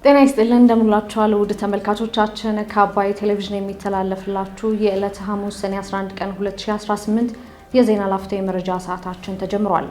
ጤና ይስጥልን እንደምንላችኋል ውድ ተመልካቾቻችን ከአባይ ቴሌቪዥን የሚተላለፍላችሁ የዕለተ ሐሙስ ሰኔ 11 ቀን 2018 የዜና ላፍታ የመረጃ ሰዓታችን ተጀምሯል።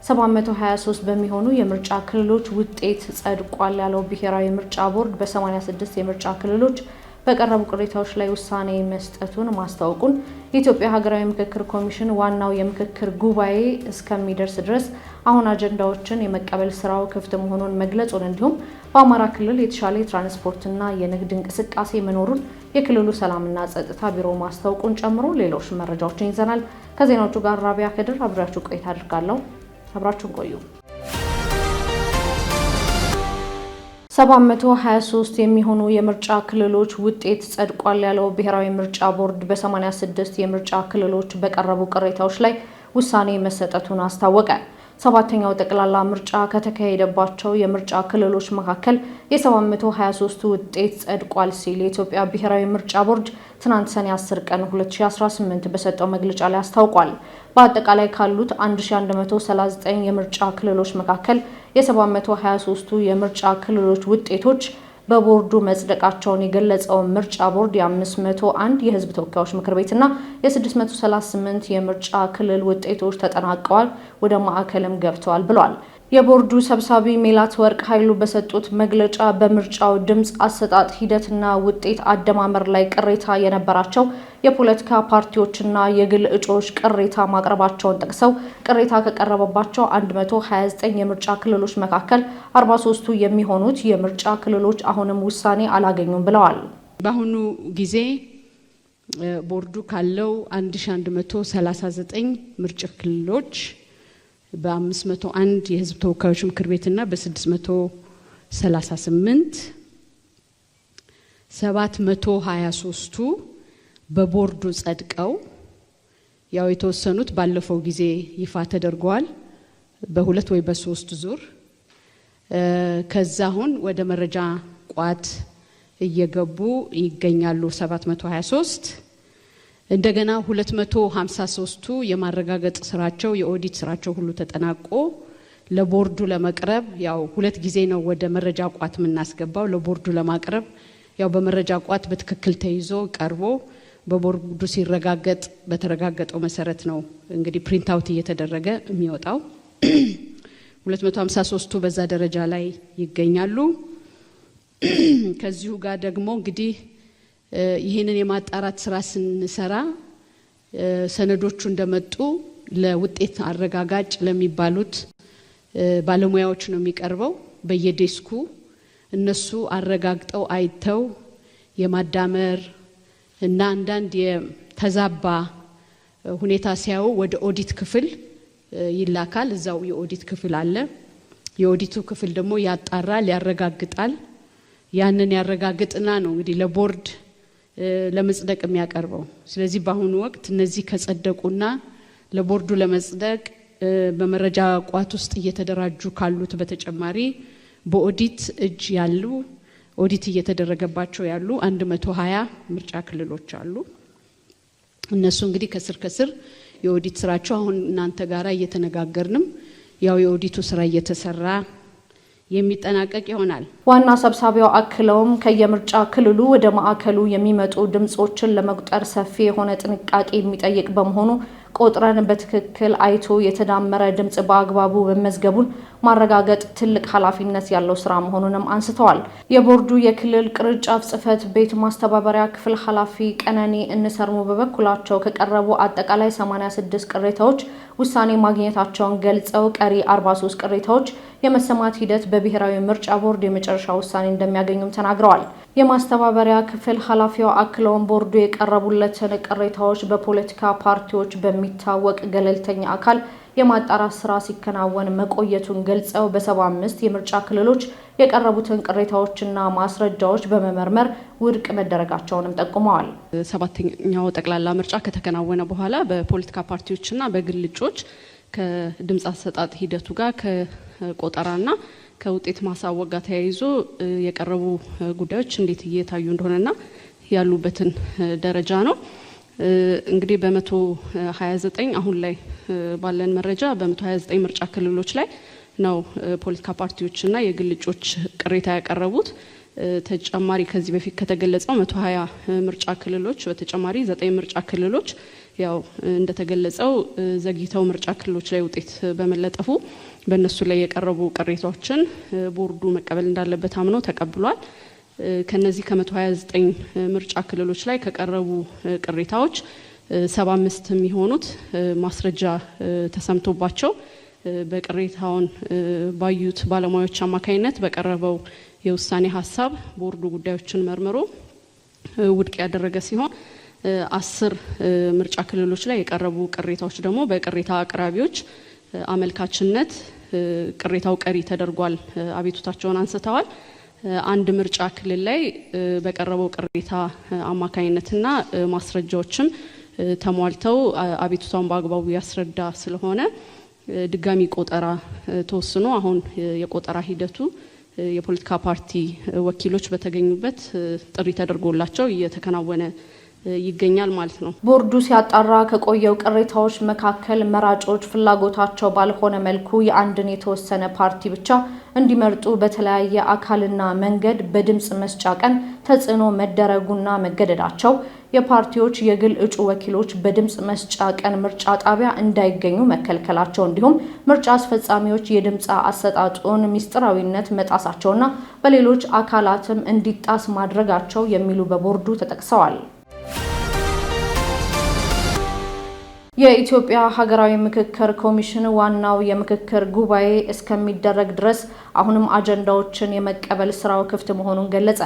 723 በሚሆኑ የምርጫ ክልሎች ውጤት ጸድቋል ያለው ብሔራዊ ምርጫ ቦርድ በ86 የምርጫ ክልሎች በቀረቡ ቅሬታዎች ላይ ውሳኔ መስጠቱን ማስታወቁን የኢትዮጵያ ሀገራዊ ምክክር ኮሚሽን ዋናው የምክክር ጉባኤ እስከሚደርስ ድረስ አሁን አጀንዳዎችን የመቀበል ስራው ክፍት መሆኑን መግለጹን እንዲሁም በአማራ ክልል የተሻለ የትራንስፖርትና የንግድ እንቅስቃሴ መኖሩን የክልሉ ሰላምና ጸጥታ ቢሮ ማስታወቁን ጨምሮ ሌሎች መረጃዎችን ይዘናል። ከዜናዎቹ ጋር ራቢያ ከድር አብራችሁ ቆይታ አድርጋለሁ። አብራችሁን ቆዩ። 723 የሚሆኑ የምርጫ ክልሎች ውጤት ጸድቋል ያለው ብሔራዊ ምርጫ ቦርድ በ86 የምርጫ ክልሎች በቀረቡ ቅሬታዎች ላይ ውሳኔ መሰጠቱን አስታወቀ። ሰባተኛው ጠቅላላ ምርጫ ከተካሄደባቸው የምርጫ ክልሎች መካከል የ723 ውጤት ጸድቋል ሲል የኢትዮጵያ ብሔራዊ ምርጫ ቦርድ ትናንት ሰኔ 10 ቀን 2018 በሰጠው መግለጫ ላይ አስታውቋል። በአጠቃላይ ካሉት 1139 የምርጫ ክልሎች መካከል የ723ቱ የምርጫ ክልሎች ውጤቶች በቦርዱ መጽደቃቸውን የገለጸው ምርጫ ቦርድ የ501 የህዝብ ተወካዮች ምክር ቤትና የ638 የምርጫ ክልል ውጤቶች ተጠናቀዋል፣ ወደ ማዕከልም ገብተዋል ብሏል። የቦርዱ ሰብሳቢ ሜላት ወርቅ ኃይሉ በሰጡት መግለጫ በምርጫው ድምጽ አሰጣጥ ሂደትና ውጤት አደማመር ላይ ቅሬታ የነበራቸው የፖለቲካ ፓርቲዎችና የግል እጩዎች ቅሬታ ማቅረባቸውን ጠቅሰው ቅሬታ ከቀረበባቸው 129 የምርጫ ክልሎች መካከል 43ቱ የሚሆኑት የምርጫ ክልሎች አሁንም ውሳኔ አላገኙም ብለዋል። በአሁኑ ጊዜ ቦርዱ ካለው 1139 ምርጫ ክልሎች በ501 የህዝብ ተወካዮች ምክር ቤትና በ638 723ቱ በቦርዱ ጸድቀው ያው የተወሰኑት ባለፈው ጊዜ ይፋ ተደርጓል በሁለት ወይ በሶስት ዙር ከዛሁን ወደ መረጃ ቋት እየገቡ ይገኛሉ 723 እንደገና 253ቱ የማረጋገጥ ስራቸው የኦዲት ስራቸው ሁሉ ተጠናቆ ለቦርዱ ለማቅረብ ያው ሁለት ጊዜ ነው ወደ መረጃ ቋት ምናስገባው ለቦርዱ ለማቅረብ ያው በመረጃ ቋት በትክክል ተይዞ ቀርቦ በቦርዱ ሲረጋገጥ በተረጋገጠው መሰረት ነው እንግዲህ ፕሪንት አውት እየተደረገ የሚወጣው 253ቱ በዛ ደረጃ ላይ ይገኛሉ። ከዚሁ ጋር ደግሞ እንግዲህ ይሄንን የማጣራት ስራ ስንሰራ ሰነዶቹ እንደመጡ ለውጤት አረጋጋጭ ለሚባሉት ባለሙያዎች ነው የሚቀርበው በየዴስኩ እነሱ አረጋግጠው አይተው የማዳመር እና አንዳንድ የተዛባ ሁኔታ ሲያዩ ወደ ኦዲት ክፍል ይላካል። እዛው የኦዲት ክፍል አለ። የኦዲቱ ክፍል ደግሞ ያጣራል፣ ያረጋግጣል። ያንን ያረጋግጥና ነው እንግዲህ ለቦርድ ለመጽደቅ የሚያቀርበው። ስለዚህ በአሁኑ ወቅት እነዚህ ከጸደቁና ለቦርዱ ለመጽደቅ በመረጃ ቋት ውስጥ እየተደራጁ ካሉት በተጨማሪ በኦዲት እጅ ያሉ ኦዲት እየተደረገባቸው ያሉ 120 ምርጫ ክልሎች አሉ። እነሱ እንግዲህ ከስር የኦዲት ስራቸው አሁን እናንተ ጋራ እየተነጋገርንም ያው የኦዲቱ ስራ እየተሰራ የሚጠናቀቅ ይሆናል። ዋና ሰብሳቢው አክለውም ከየምርጫ ክልሉ ወደ ማዕከሉ የሚመጡ ድምጾችን ለመቁጠር ሰፊ የሆነ ጥንቃቄ የሚጠይቅ በመሆኑ ቆጥረን በትክክል አይቶ የተዳመረ ድምጽ በአግባቡ መመዝገቡን ማረጋገጥ ትልቅ ኃላፊነት ያለው ስራ መሆኑንም አንስተዋል። የቦርዱ የክልል ቅርንጫፍ ጽህፈት ቤት ማስተባበሪያ ክፍል ኃላፊ ቀነኒ እንሰርሙ በበኩላቸው ከቀረቡ አጠቃላይ 86 ቅሬታዎች ውሳኔ ማግኘታቸውን ገልጸው ቀሪ 43 ቅሬታዎች የመሰማት ሂደት በብሔራዊ ምርጫ ቦርድ የመጨረሻ ውሳኔ እንደሚያገኙም ተናግረዋል። የማስተባበሪያ ክፍል ኃላፊው አክለውን ቦርዱ የቀረቡለትን ቅሬታዎች በፖለቲካ ፓርቲዎች በሚታወቅ ገለልተኛ አካል የማጣራት ስራ ሲከናወን መቆየቱን ገልጸው በ75 የምርጫ ክልሎች የቀረቡትን ቅሬታዎችና ማስረጃዎች በመመርመር ውድቅ መደረጋቸውንም ጠቁመዋል። ሰባተኛው ጠቅላላ ምርጫ ከተከናወነ በኋላ በፖለቲካ ፓርቲዎችና በግል እጩዎች ከድምጽ አሰጣጥ ሂደቱ ጋር ከቆጠራና ከውጤት ማሳወቅ ጋር ተያይዞ የቀረቡ ጉዳዮች እንዴት እየታዩ እንደሆነና ያሉበትን ደረጃ ነው። እንግዲህ በ129 አሁን ላይ ባለን መረጃ በ129 ምርጫ ክልሎች ላይ ነው ፖለቲካ ፓርቲዎችና የግል እጩዎች ቅሬታ ያቀረቡት። ተጨማሪ ከዚህ በፊት ከተገለጸው 120 ምርጫ ክልሎች በተጨማሪ 9 ምርጫ ክልሎች ያው እንደተገለጸው ዘግይተው ምርጫ ክልሎች ላይ ውጤት በመለጠፉ በእነሱ ላይ የቀረቡ ቅሬታዎችን ቦርዱ መቀበል እንዳለበት አምኖ ተቀብሏል። ከነዚህ ከ129 ምርጫ ክልሎች ላይ ከቀረቡ ቅሬታዎች 75 የሚሆኑት ማስረጃ ተሰምቶባቸው በቅሬታውን ባዩት ባለሙያዎች አማካኝነት በቀረበው የውሳኔ ሀሳብ ቦርዱ ጉዳዮችን መርምሮ ውድቅ ያደረገ ሲሆን 10 ምርጫ ክልሎች ላይ የቀረቡ ቅሬታዎች ደግሞ በቅሬታ አቅራቢዎች አመልካችነት ቅሬታው ቀሪ ተደርጓል አቤቱታቸውን አንስተዋል። አንድ ምርጫ ክልል ላይ በቀረበው ቅሬታ አማካኝነትና ማስረጃዎችም ተሟልተው አቤቱታውን በአግባቡ ያስረዳ ስለሆነ ድጋሚ ቆጠራ ተወስኖ አሁን የቆጠራ ሂደቱ የፖለቲካ ፓርቲ ወኪሎች በተገኙበት ጥሪ ተደርጎላቸው እየተከናወነ ይገኛል ማለት ነው። ቦርዱ ሲያጣራ ከቆየው ቅሬታዎች መካከል መራጮች ፍላጎታቸው ባልሆነ መልኩ የአንድን የተወሰነ ፓርቲ ብቻ እንዲመርጡ በተለያየ አካልና መንገድ በድምጽ መስጫ ቀን ተጽዕኖ መደረጉና መገደዳቸው፣ የፓርቲዎች የግል እጩ ወኪሎች በድምጽ መስጫ ቀን ምርጫ ጣቢያ እንዳይገኙ መከልከላቸው እንዲሁም ምርጫ አስፈጻሚዎች የድምጽ አሰጣጡን ሚስጥራዊነት መጣሳቸውና በሌሎች አካላትም እንዲጣስ ማድረጋቸው የሚሉ በቦርዱ ተጠቅሰዋል። የኢትዮጵያ ሀገራዊ ምክክር ኮሚሽን ዋናው የምክክር ጉባኤ እስከሚደረግ ድረስ አሁንም አጀንዳዎችን የመቀበል ስራው ክፍት መሆኑን ገለጸ።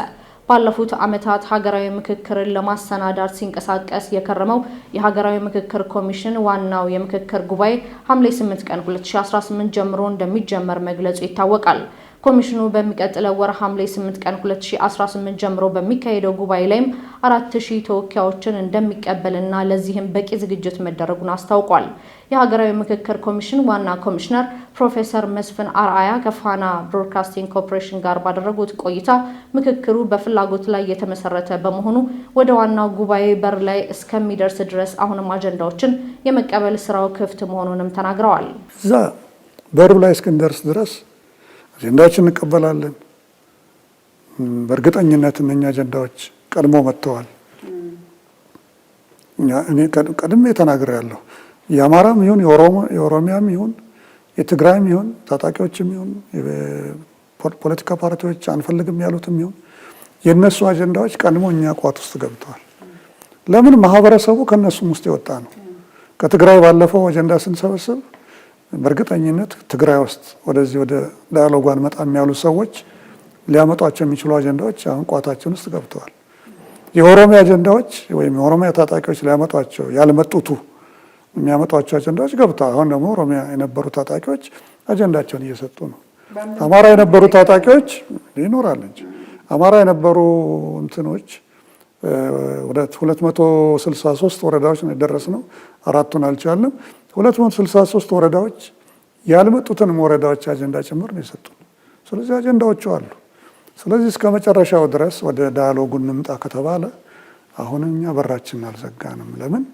ባለፉት ዓመታት ሀገራዊ ምክክርን ለማሰናዳት ሲንቀሳቀስ የከረመው የሀገራዊ ምክክር ኮሚሽን ዋናው የምክክር ጉባኤ ሐምሌ 8 ቀን 2018 ጀምሮ እንደሚጀመር መግለጹ ይታወቃል። ኮሚሽኑ በሚቀጥለው ወር ሐምሌ 8 ቀን 2018 ጀምሮ በሚካሄደው ጉባኤ ላይም 4000 ተወካዮችን እንደሚቀበልና ለዚህም በቂ ዝግጅት መደረጉን አስታውቋል። የሀገራዊ ምክክር ኮሚሽን ዋና ኮሚሽነር ፕሮፌሰር መስፍን አርአያ ከፋና ብሮድካስቲንግ ኮርፖሬሽን ጋር ባደረጉት ቆይታ ምክክሩ በፍላጎት ላይ የተመሰረተ በመሆኑ ወደ ዋናው ጉባኤ በር ላይ እስከሚደርስ ድረስ አሁንም አጀንዳዎችን የመቀበል ስራው ክፍት መሆኑንም ተናግረዋል። እዛ በሩ ላይ እስክንደርስ ድረስ አጀንዳዎችን እንቀበላለን። በእርግጠኝነት እነኛ አጀንዳዎች ቀድሞ መጥተዋል። እኔ ቀድሜ ተናግሬያለሁ። የአማራም ይሁን የኦሮሚያም ይሁን የትግራይም ይሁን ታጣቂዎችም ይሁን ፖለቲካ ፓርቲዎች አንፈልግም ያሉትም ይሁን የነሱ አጀንዳዎች ቀድሞ እኛ ቋት ውስጥ ገብተዋል። ለምን? ማህበረሰቡ ከነሱም ውስጥ የወጣ ነው። ከትግራይ ባለፈው አጀንዳ ስንሰበስብ በእርግጠኝነት ትግራይ ውስጥ ወደዚህ ወደ ዳያሎግ አንመጣም ያሉ ሰዎች ሊያመጧቸው የሚችሉ አጀንዳዎች አሁን ቋታችን ውስጥ ገብተዋል። የኦሮሚያ አጀንዳዎች ወይም የኦሮሚያ ታጣቂዎች ሊያመጧቸው ያልመጡቱ የሚያመጧቸው አጀንዳዎች ገብተዋል። አሁን ደግሞ ኦሮሚያ የነበሩ ታጣቂዎች አጀንዳቸውን እየሰጡ ነው። አማራ የነበሩ ታጣቂዎች ይኖራል እንጂ አማራ የነበሩ እንትኖች ወደ 263 ወረዳዎች ነው የደረስነው። አራቱን አልቻልንም። 263 ወረዳዎች ያልመጡትንም ወረዳዎች አጀንዳ ጭምር ነው የሰጡን። ስለዚህ አጀንዳዎቹ አሉ። ስለዚህ እስከ መጨረሻው ድረስ ወደ ዳያሎጉ እንምጣ ከተባለ አሁን እኛ በራችንን አልዘጋንም። ለምን?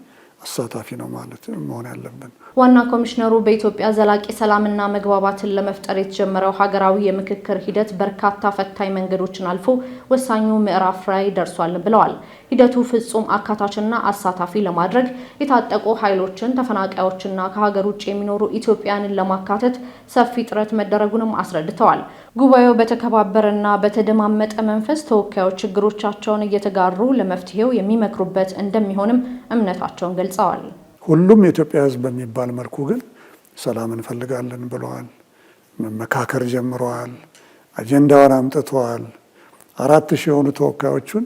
አሳታፊ ነው ማለት መሆን ያለብን። ዋና ኮሚሽነሩ በኢትዮጵያ ዘላቂ ሰላምና መግባባትን ለመፍጠር የተጀመረው ሀገራዊ የምክክር ሂደት በርካታ ፈታኝ መንገዶችን አልፎ ወሳኙ ምዕራፍ ላይ ደርሷል ብለዋል። ሂደቱ ፍጹም አካታችና አሳታፊ ለማድረግ የታጠቁ ኃይሎችን፣ ተፈናቃዮችና ከሀገር ውጭ የሚኖሩ ኢትዮጵያንን ለማካተት ሰፊ ጥረት መደረጉንም አስረድተዋል። ጉባኤው በተከባበረና በተደማመጠ መንፈስ ተወካዮች ችግሮቻቸውን እየተጋሩ ለመፍትሄው የሚመክሩበት እንደሚሆንም እምነታቸውን ገልጸዋል። ሁሉም የኢትዮጵያ ሕዝብ በሚባል መልኩ ግን ሰላም እንፈልጋለን ብለዋል። መመካከር ጀምረዋል። አጀንዳውን አምጥተዋል። 4000 የሆኑ ተወካዮቹን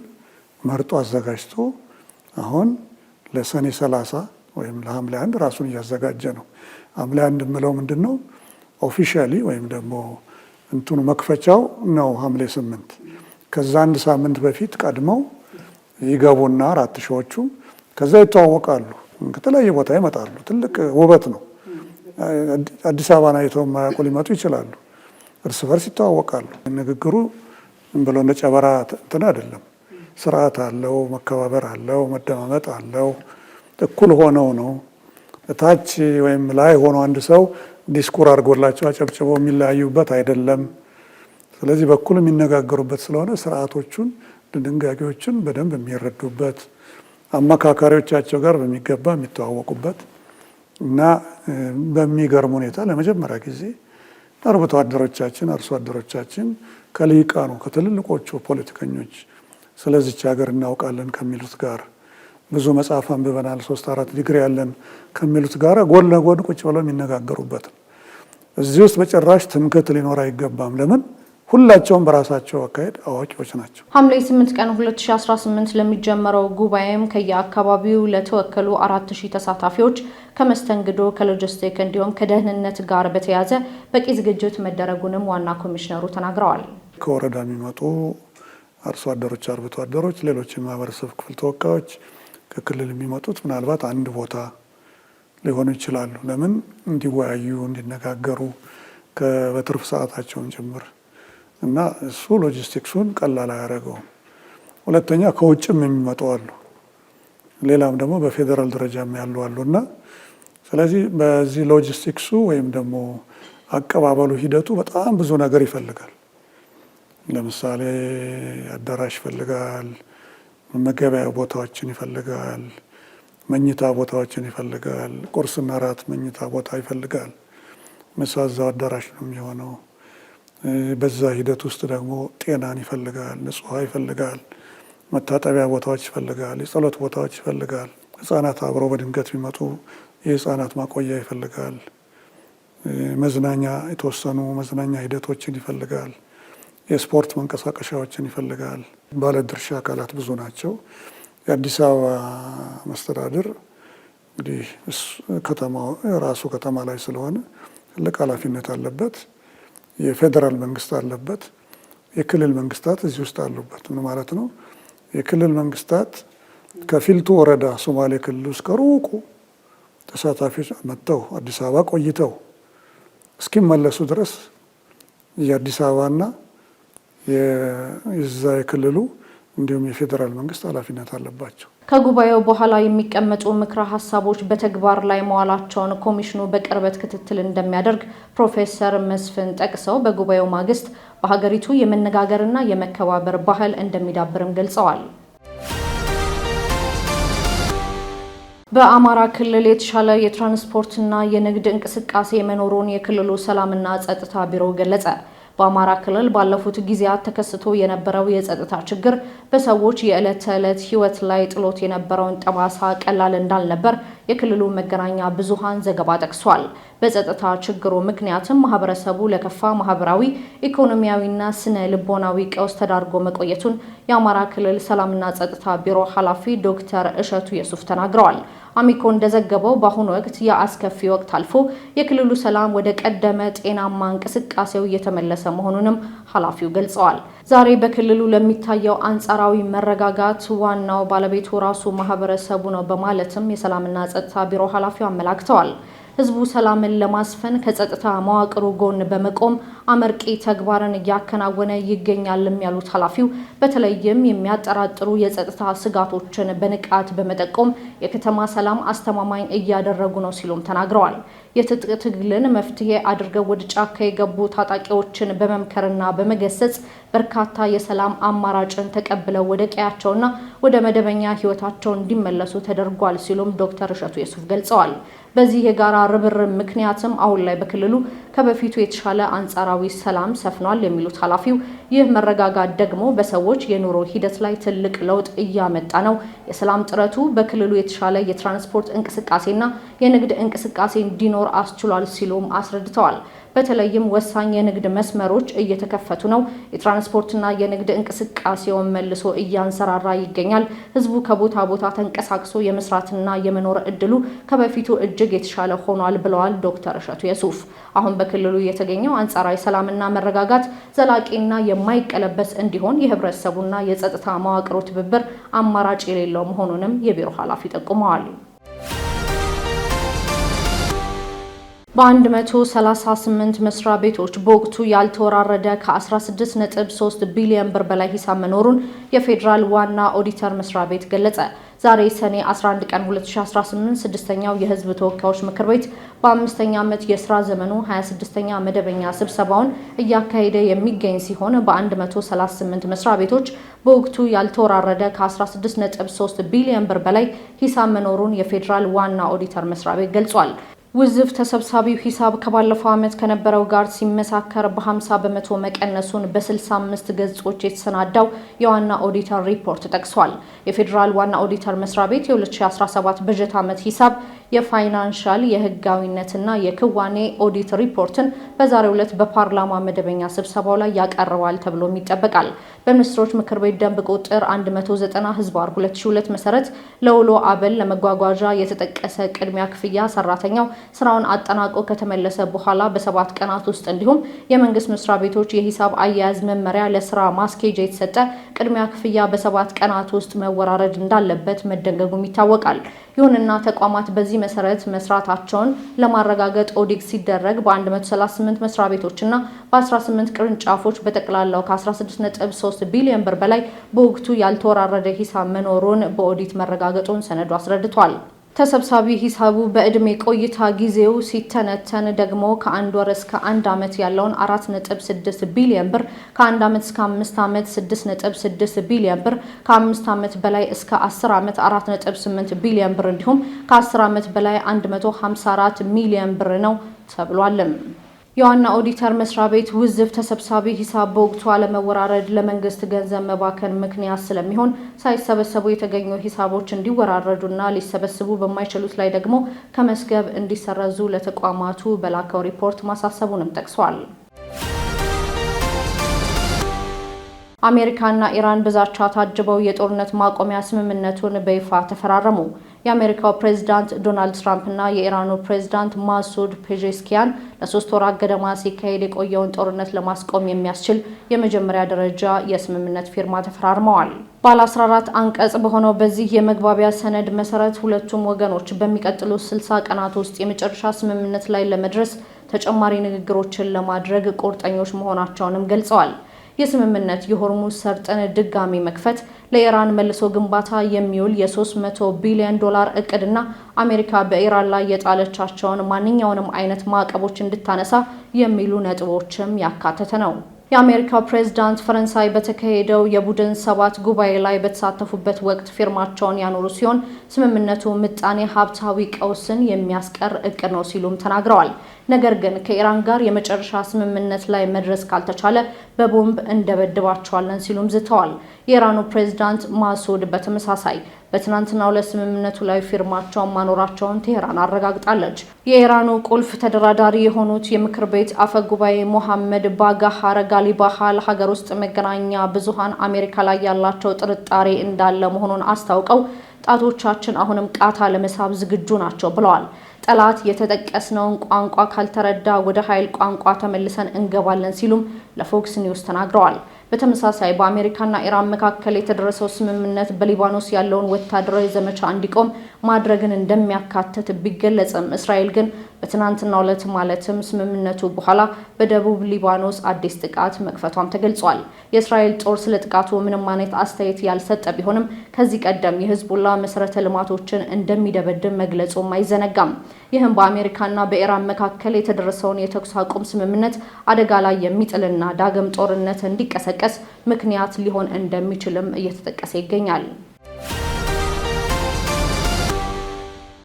መርጦ አዘጋጅቶ አሁን ለሰኔ 30 ወይም ለሐምሌ 1 ራሱን እያዘጋጀ ነው። ሐምሌ 1 የምለው ምንድን ነው? ኦፊሻሊ ወይም ደግሞ እንትኑ መክፈቻው ነው ሐምሌ 8። ከዛ አንድ ሳምንት በፊት ቀድመው ይገቡና 4000ዎቹ ከዛ ይተዋወቃሉ። ከተለያየ ቦታ ይመጣሉ። ትልቅ ውበት ነው። አዲስ አበባን አይተው የማያውቁ ሊመጡ ይችላሉ። እርስ በርስ ይተዋወቃሉ። ንግግሩ ብሎ እንደ ጨበራ እንትን አይደለም። ስርዓት አለው፣ መከባበር አለው፣ መደማመጥ አለው። እኩል ሆነው ነው። ታች ወይም ላይ ሆኖ አንድ ሰው ዲስኩር አድርጎላቸው አጨብጭበው የሚለያዩበት አይደለም። ስለዚህ በኩል የሚነጋገሩበት ስለሆነ ስርዓቶቹን ድንጋጌዎችን በደንብ የሚረዱበት አማካካሪዎቻቸው ጋር በሚገባ የሚተዋወቁበት እና በሚገርም ሁኔታ ለመጀመሪያ ጊዜ አርብቶ አደሮቻችን አርሶ አደሮቻችን ከልሂቃኑ ከትልልቆቹ ፖለቲከኞች ስለዚች ሀገር እናውቃለን ከሚሉት ጋር ብዙ መጽሐፍ አንብበናል 3-4 ዲግሪ ያለን ከሚሉት ጋር ጎን ለጎን ቁጭ ብለው የሚነጋገሩበት እዚህ ውስጥ በጭራሽ ትምክህት ሊኖር አይገባም። ለምን ሁላቸውም በራሳቸው አካሄድ አዋቂዎች ናቸው። ሐምሌ 8 ቀን 2018 ለሚጀመረው ጉባኤም ከየአካባቢው ለተወከሉ 4000 ተሳታፊዎች ከመስተንግዶ ከሎጂስቲክ እንዲሁም ከደህንነት ጋር በተያያዘ በቂ ዝግጅት መደረጉንም ዋና ኮሚሽነሩ ተናግረዋል። ከወረዳ የሚመጡ አርሶ አደሮች አርብቶ አደሮች ሌሎች የማህበረሰብ ክፍል ተወካዮች ከክልል የሚመጡት ምናልባት አንድ ቦታ ሊሆኑ ይችላሉ። ለምን እንዲወያዩ እንዲነጋገሩ በትርፍ ሰዓታቸውን ጭምር እና እሱ ሎጂስቲክሱን ቀላል አያደርገውም። ሁለተኛ ከውጭም የሚመጡ አሉ፣ ሌላም ደግሞ በፌዴራል ደረጃም ያሉ አሉና ስለዚህ በዚህ ሎጂስቲክሱ ወይም ደግሞ አቀባበሉ ሂደቱ በጣም ብዙ ነገር ይፈልጋል። ለምሳሌ አዳራሽ ይፈልጋል፣ መመገቢያ ቦታዎችን ይፈልጋል፣ መኝታ ቦታዎችን ይፈልጋል፣ ቁርስና ራት መኝታ ቦታ ይፈልጋል። ምሳ እዛው አዳራሽ ነው የሚሆነው። በዛ ሂደት ውስጥ ደግሞ ጤናን ይፈልጋል፣ ንጹህ ውሃ ይፈልጋል፣ መታጠቢያ ቦታዎች ይፈልጋል፣ የጸሎት ቦታዎች ይፈልጋል። ህጻናት አብረው በድንገት ቢመጡ የህጻናት ማቆያ ይፈልጋል። መዝናኛ የተወሰኑ መዝናኛ ሂደቶችን ይፈልጋል። የስፖርት መንቀሳቀሻዎችን ይፈልጋል። ባለድርሻ አካላት ብዙ ናቸው። የአዲስ አበባ መስተዳድር እንግዲህ ከተማው ራሱ ከተማ ላይ ስለሆነ ትልቅ ኃላፊነት አለበት። የፌዴራል መንግስት አለበት። የክልል መንግስታት እዚህ ውስጥ አሉበት። ምን ማለት ነው? የክልል መንግስታት ከፊልቱ ወረዳ ሶማሌ ክልል ውስጥ ከሩቁ ተሳታፊዎች መጥተው አዲስ አበባ ቆይተው እስኪመለሱ ድረስ የአዲስ አበባና የዛ የክልሉ እንዲሁም የፌዴራል መንግስት ኃላፊነት አለባቸው። ከጉባኤው በኋላ የሚቀመጡ ምክረ ሀሳቦች በተግባር ላይ መዋላቸውን ኮሚሽኑ በቅርበት ክትትል እንደሚያደርግ ፕሮፌሰር መስፍን ጠቅሰው በጉባኤው ማግስት በሀገሪቱ የመነጋገርና የመከባበር ባህል እንደሚዳብርም ገልጸዋል። በአማራ ክልል የተሻለ የትራንስፖርትና የንግድ እንቅስቃሴ መኖሩን የክልሉ ሰላምና ጸጥታ ቢሮ ገለጸ። በአማራ ክልል ባለፉት ጊዜያት ተከስቶ የነበረው የጸጥታ ችግር በሰዎች የዕለት ተዕለት ሕይወት ላይ ጥሎት የነበረውን ጠባሳ ቀላል እንዳልነበር የክልሉ መገናኛ ብዙሃን ዘገባ ጠቅሷል። በጸጥታ ችግሩ ምክንያትም ማህበረሰቡ ለከፋ ማህበራዊ፣ ኢኮኖሚያዊና ስነ ልቦናዊ ቀውስ ተዳርጎ መቆየቱን የአማራ ክልል ሰላምና ጸጥታ ቢሮ ኃላፊ ዶክተር እሸቱ የሱፍ ተናግረዋል። አሚኮ እንደዘገበው በአሁኑ ወቅት የአስከፊ ወቅት አልፎ የክልሉ ሰላም ወደ ቀደመ ጤናማ እንቅስቃሴው እየተመለሰ መሆኑንም ኃላፊው ገልጸዋል። ዛሬ በክልሉ ለሚታየው አንጻራዊ መረጋጋት ዋናው ባለቤቱ ራሱ ማህበረሰቡ ነው በማለትም የሰላምና ጸጥታ ቢሮ ኃላፊው አመላክተዋል። ህዝቡ ሰላምን ለማስፈን ከጸጥታ መዋቅሩ ጎን በመቆም አመርቂ ተግባርን እያከናወነ ይገኛልም ያሉት ኃላፊው በተለይም የሚያጠራጥሩ የጸጥታ ስጋቶችን በንቃት በመጠቆም የከተማ ሰላም አስተማማኝ እያደረጉ ነው ሲሉም ተናግረዋል። የትጥቅ ትግልን መፍትሄ አድርገው ወደ ጫካ የገቡ ታጣቂዎችን በመምከርና በመገሰጽ በርካታ የሰላም አማራጭን ተቀብለው ወደ ቀያቸውና ወደ መደበኛ ህይወታቸው እንዲመለሱ ተደርጓል ሲሉም ዶክተር እሸቱ የሱፍ ገልጸዋል። በዚህ የጋራ ርብርብ ምክንያትም አሁን ላይ በክልሉ ከበፊቱ የተሻለ አንጻራዊ ሰላም ሰፍኗል የሚሉት ኃላፊው ይህ መረጋጋት ደግሞ በሰዎች የኑሮ ሂደት ላይ ትልቅ ለውጥ እያመጣ ነው። የሰላም ጥረቱ በክልሉ የተሻለ የትራንስፖርት እንቅስቃሴና የንግድ እንቅስቃሴ እንዲኖር አስችሏል ሲሉም አስረድተዋል። በተለይም ወሳኝ የንግድ መስመሮች እየተከፈቱ ነው። የትራንስፖርትና የንግድ እንቅስቃሴውን መልሶ እያንሰራራ ይገኛል። ህዝቡ ከቦታ ቦታ ተንቀሳቅሶ የመስራትና የመኖር እድሉ ከበፊቱ እጅግ የተሻለ ሆኗል ብለዋል ዶክተር እሸቱ የሱፍ። አሁን በክልሉ የተገኘው አንጻራዊ ሰላምና መረጋጋት ዘላቂና የማይቀለበስ እንዲሆን የህብረተሰቡና የጸጥታ መዋቅሩ ትብብር አማራጭ የሌለው መሆኑንም የቢሮ ኃላፊ ጠቁመዋል። በ138 መስሪያ ቤቶች በወቅቱ ያልተወራረደ ከ16.3 ቢሊዮን ብር በላይ ሂሳብ መኖሩን የፌዴራል ዋና ኦዲተር መስሪያ ቤት ገለጸ። ዛሬ ሰኔ 11 ቀን 2018 ስድስተኛው የህዝብ ተወካዮች ምክር ቤት በ5ኛ ዓመት የሥራ ዘመኑ 26ኛ መደበኛ ስብሰባውን እያካሄደ የሚገኝ ሲሆን በ138 መስሪያ ቤቶች በወቅቱ ያልተወራረደ ከ16.3 ቢሊዮን ብር በላይ ሂሳብ መኖሩን የፌዴራል ዋና ኦዲተር መስሪያ ቤት ገልጿል። ውዝፍ ተሰብሳቢው ሂሳብ ከባለፈው ዓመት ከነበረው ጋር ሲመሳከር በ50 በመቶ መቀነሱን በ65 ገጾች የተሰናዳው የዋና ኦዲተር ሪፖርት ጠቅሷል። የፌዴራል ዋና ኦዲተር መስሪያ ቤት የ2017 በጀት ዓመት ሂሳብ የፋይናንሻል የህጋዊነትና የክዋኔ ኦዲት ሪፖርትን በዛሬው ዕለት በፓርላማ መደበኛ ስብሰባው ላይ ያቀርባል ተብሎም ይጠበቃል። በሚኒስትሮች ምክር ቤት ደንብ ቁጥር 190/2002 መሰረት ለውሎ አበል ለመጓጓዣ የተጠቀሰ ቅድሚያ ክፍያ ሰራተኛው ስራውን አጠናቆ ከተመለሰ በኋላ በ7 ቀናት ውስጥ እንዲሁም የመንግስት መስሪያ ቤቶች የሂሳብ አያያዝ መመሪያ ለስራ ማስኬጃ የተሰጠ ቅድሚያ ክፍያ በ7 ቀናት ውስጥ መወራረድ እንዳለበት መደንገጉም ይታወቃል። ይሁንና ተቋማት በዚህ መሰረት መስራታቸውን ለማረጋገጥ ኦዲት ሲደረግ በ138 መስሪያ ቤቶችና በ18 ቅርንጫፎች በጠቅላላው ከ16.3 ቢሊዮን ብር በላይ በወቅቱ ያልተወራረደ ሂሳብ መኖሩን በኦዲት መረጋገጡን ሰነዱ አስረድቷል። ተሰብሳቢ ሂሳቡ በእድሜ ቆይታ ጊዜው ሲተነተን ደግሞ ከ1 ወር እስከ 1 ዓመት ያለውን 4.6 ቢሊዮን ብር፣ ከ1 ዓመት እስከ 5 ዓመት 6.6 ቢሊዮን ብር፣ ከ5 ዓመት በላይ እስከ 10 ዓመት 4.8 ቢሊዮን ብር እንዲሁም ከ10 ዓመት በላይ 154 ሚሊዮን ብር ነው ተብሏል። የዋና ኦዲተር መስሪያ ቤት ውዝፍ ተሰብሳቢ ሂሳብ በወቅቱ አለመወራረድ ለመንግስት ገንዘብ መባከን ምክንያት ስለሚሆን ሳይሰበሰቡ የተገኙ ሂሳቦች እንዲወራረዱና ሊሰበሰቡ በማይችሉት ላይ ደግሞ ከመዝገብ እንዲሰረዙ ለተቋማቱ በላከው ሪፖርት ማሳሰቡንም ጠቅሷል። አሜሪካና ኢራን በዛቻ ታጅበው የጦርነት ማቆሚያ ስምምነቱን በይፋ ተፈራረሙ። የአሜሪካው ፕሬዝዳንት ዶናልድ ትራምፕ እና የኢራኑ ፕሬዝዳንት ማሱድ ፔዜሽኪያን ለ3 ወራት ገደማ ሲካሄድ የቆየውን ጦርነት ለማስቆም የሚያስችል የመጀመሪያ ደረጃ የስምምነት ፊርማ ተፈራርመዋል። ባለ 14 አንቀጽ በሆነው በዚህ የመግባቢያ ሰነድ መሰረት ሁለቱም ወገኖች በሚቀጥሉት 60 ቀናት ውስጥ የመጨረሻ ስምምነት ላይ ለመድረስ ተጨማሪ ንግግሮችን ለማድረግ ቁርጠኞች መሆናቸውንም ገልጸዋል። የስምምነት የሆርሙዝ ሰርጥን ድጋሚ መክፈት፣ ለኢራን መልሶ ግንባታ የሚውል የ300 ቢሊዮን ዶላር እቅድና አሜሪካ በኢራን ላይ የጣለቻቸውን ማንኛውንም አይነት ማዕቀቦች እንድታነሳ የሚሉ ነጥቦችም ያካተተ ነው። የአሜሪካው ፕሬዝዳንት ፈረንሳይ በተካሄደው የቡድን 7 ጉባኤ ላይ በተሳተፉበት ወቅት ፊርማቸውን ያኖሩ ሲሆን ስምምነቱ ምጣኔ ሀብታዊ ቀውስን የሚያስቀር እቅድ ነው ሲሉም ተናግረዋል። ነገር ግን ከኢራን ጋር የመጨረሻ ስምምነት ላይ መድረስ ካልተቻለ በቦምብ እንደበድባቸዋለን ሲሉም ዝተዋል። የኢራኑ ፕሬዝዳንት ማሱድ በተመሳሳይ በትናንትናው ለስምምነቱ ላይ ፊርማቸውን ማኖራቸውን ቴህራን አረጋግጣለች። የኢራኑ ቁልፍ ተደራዳሪ የሆኑት የምክር ቤት አፈ ጉባኤ ሞሐመድ ባጋሃር ጋሊባህ ለሀገር ውስጥ መገናኛ ብዙሃን አሜሪካ ላይ ያላቸው ጥርጣሬ እንዳለ መሆኑን አስታውቀው ጣቶቻችን አሁንም ቃታ ለመሳብ ዝግጁ ናቸው ብለዋል። ጠላት የተጠቀስነውን ቋንቋ ካልተረዳ ወደ ኃይል ቋንቋ ተመልሰን እንገባለን ሲሉም ለፎክስ ኒውስ ተናግረዋል። በተመሳሳይ በአሜሪካና ኢራን መካከል የተደረሰው ስምምነት በሊባኖስ ያለውን ወታደራዊ ዘመቻ እንዲቆም ማድረግን እንደሚያካትት ቢገለጽም እስራኤል ግን በትናንትናው ዕለት ማለትም ስምምነቱ በኋላ በደቡብ ሊባኖስ አዲስ ጥቃት መክፈቷም ተገልጿል። የእስራኤል ጦር ስለ ጥቃቱ ምንም አይነት አስተያየት ያልሰጠ ቢሆንም ከዚህ ቀደም የሂዝቡላ መሰረተ ልማቶችን እንደሚደበድብ መግለጹም አይዘነጋም። ይህም በአሜሪካና በኢራን መካከል የተደረሰውን የተኩስ አቁም ስምምነት አደጋ ላይ የሚጥልና ዳግም ጦርነት እንዲቀሰቀስ ምክንያት ሊሆን እንደሚችልም እየተጠቀሰ ይገኛል።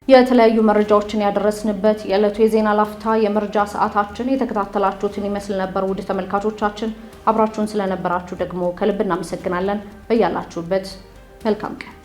የተለያዩ መረጃዎችን ያደረስንበት የዕለቱ የዜና ላፍታ የመረጃ ሰዓታችን የተከታተላችሁትን ይመስል ነበር። ውድ ተመልካቾቻችን አብራችሁን ስለነበራችሁ ደግሞ ከልብ እናመሰግናለን። በያላችሁበት መልካም ቀን